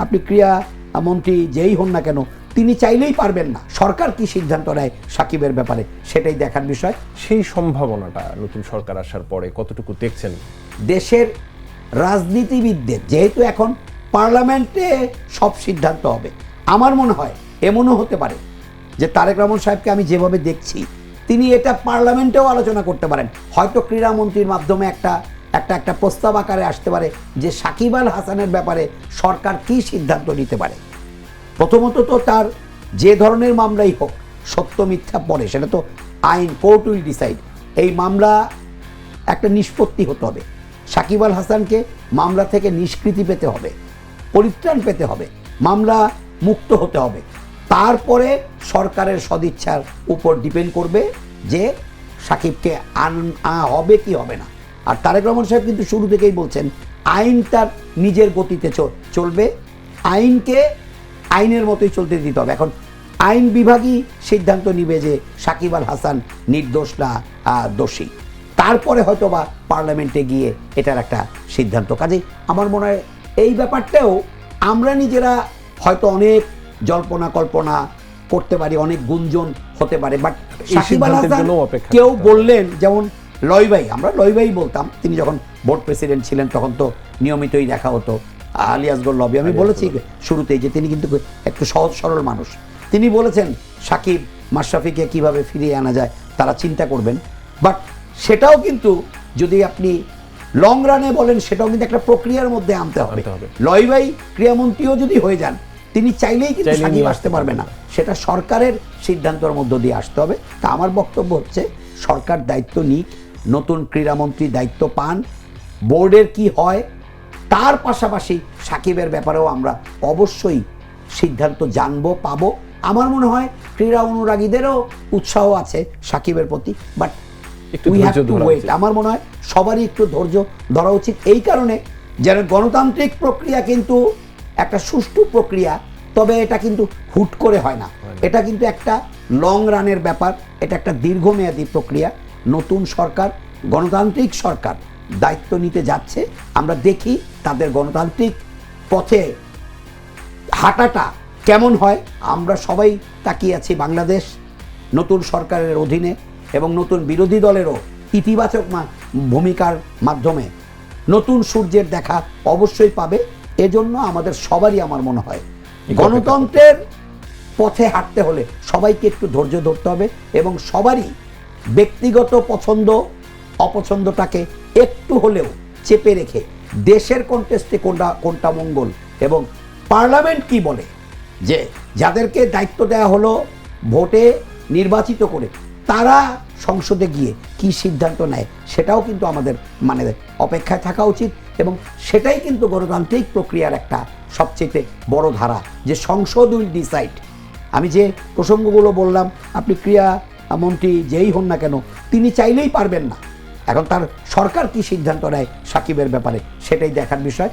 আপনি ক্রীড়া মন্ত্রী যেই হন না কেন তিনি চাইলেই পারবেন না। সরকার কি সিদ্ধান্ত নেয় সাকিবের ব্যাপারে সেটাই দেখার বিষয়। সেই সম্ভাবনাটা নতুন সরকার আসার পরে কতটুকু দেখছেন? দেশের রাজনীতিবিদদের যেহেতু এখন পার্লামেন্টে সব সিদ্ধান্ত হবে, আমার মনে হয় এমনও হতে পারে যে তারেক রহমান সাহেবকে আমি যেভাবে দেখছি তিনি এটা পার্লামেন্টেও আলোচনা করতে পারেন। হয়তো ক্রীড়ামন্ত্রীর মাধ্যমে একটা প্রস্তাব আকারে আসতে পারে যে সাকিব আল হাসানের ব্যাপারে সরকার কি সিদ্ধান্ত নিতে পারে। প্রথমত তো তার যে ধরনের মামলাই হোক, সত্য মিথ্যা পরে সেটা তো আইন, কোর্ট উইল ডিসাইড। এই মামলা একটা নিষ্পত্তি হতে হবে। সাকিব আল হাসানকে মামলা থেকে নিষ্কৃতি পেতে হবে, পরিত্রাণ পেতে হবে, মামলা মুক্ত হতে হবে। তারপরে সরকারের সদিচ্ছার উপর ডিপেন্ড করবে যে সাকিবকে হবে কি হবে না। আর তারেক রহমান সাহেব কিন্তু শুরু থেকেই বলছেন আইন তার নিজের গতিতে চলবে, আইনকে আইনের মতোই চলতে দিতে হবে। এখন আইন বিভাগই সিদ্ধান্ত নিবে যে সাকিব আল হাসান নির্দোষ না দোষী। তারপরে হয়তো বা পার্লামেন্টে গিয়ে এটার একটা সিদ্ধান্ত। কাজেই আমার মনে হয় এই ব্যাপারটাও আমরা নিজেরা হয়তো অনেক জল্পনা কল্পনা করতে পারি, অনেক গুঞ্জন হতে পারে, বাট সাকিব আল হাসান কেউ বললেন, যেমন লয়বাই, আমরা লয়বাই বলতাম, তিনি যখন বোর্ড প্রেসিডেন্ট ছিলেন তখন তো নিয়মিতই দেখা হতো, আলিয়াসগর লবি। আমি বলেছি শুরুতেই যে তিনি কিন্তু একটু সহজ সরল মানুষ। তিনি বলেছেন সাকিব মাশরাফিকে কিভাবে ফিরিয়ে আনা যায় তারা চিন্তা করবেন। বাট সেটাও কিন্তু যদি আপনি লং রানে বলেন সেটাও কিন্তু একটা প্রক্রিয়ার মধ্যে আনতে হবে। লয়বাই ক্রীড়ামন্ত্রীও যদি হয়ে যান তিনি চাইলেই কিন্তু সাকিব আসতে পারবে না, সেটা সরকারের সিদ্ধান্তের মধ্য দিয়ে আসতে হবে। তা আমার বক্তব্য হচ্ছে সরকার দায়িত্ব নিক, নতুন ক্রীড়ামন্ত্রী দায়িত্ব পান, বোর্ডের কি হয় তার পাশাপাশি সাকিবের ব্যাপারেও আমরা অবশ্যই সিদ্ধান্ত জানবো, পাবো। আমার মনে হয় ক্রীড়া অনুরাগীদেরও উৎসাহ আছে সাকিবের প্রতি, বাট আমার মনে হয় সবারই একটু ধৈর্য ধরা উচিত। এই কারণে যেন গণতান্ত্রিক প্রক্রিয়া কিন্তু একটা সুষ্ঠু প্রক্রিয়া, তবে এটা কিন্তু হুট করে হয় না, এটা কিন্তু একটা লং রানের ব্যাপার, এটা একটা দীর্ঘমেয়াদী প্রক্রিয়া। নতুন সরকার, গণতান্ত্রিক সরকার দায়িত্ব নিতে যাচ্ছে, আমরা দেখি তাদের গণতান্ত্রিক পথে হাঁটাটা কেমন হয়। আমরা সবাই তাকিয়ে আছি বাংলাদেশ নতুন সরকারের অধীনে এবং নতুন বিরোধী দলেরও ইতিবাচক ভূমিকার মাধ্যমে নতুন সূর্যের দেখা অবশ্যই পাবে। এজন্য আমাদের সবারই আমার মনে হয় গণতন্ত্রের পথে হাঁটতে হলে সবাইকে একটু ধৈর্য ধরতে হবে এবং সবারই ব্যক্তিগত পছন্দ অপছন্দটাকে একটু হলেও চেপে রেখে দেশের কন্টেস্টে কোনটা মঙ্গল এবং পার্লামেন্ট কি বলে, যে যাদেরকে দায়িত্ব দেওয়া হলো ভোটে নির্বাচিত করে তারা সংসদে গিয়ে কি সিদ্ধান্ত নেয় সেটাও কিন্তু আমাদের অপেক্ষায় থাকা উচিত। এবং সেটাই কিন্তু গণতান্ত্রিক প্রক্রিয়ার একটা সবচেয়ে বড় ধারা, যে সংসদ উইল ডিসাইড। আমি যে প্রসঙ্গগুলো বললাম, আপনি ক্রীড়া মন্ত্রী যেই হন না কেন তিনি চাইলেই পারবেন না। এখন তার সরকার কি সিদ্ধান্ত নেয় সাকিবের ব্যাপারে সেটাই দেখার বিষয়।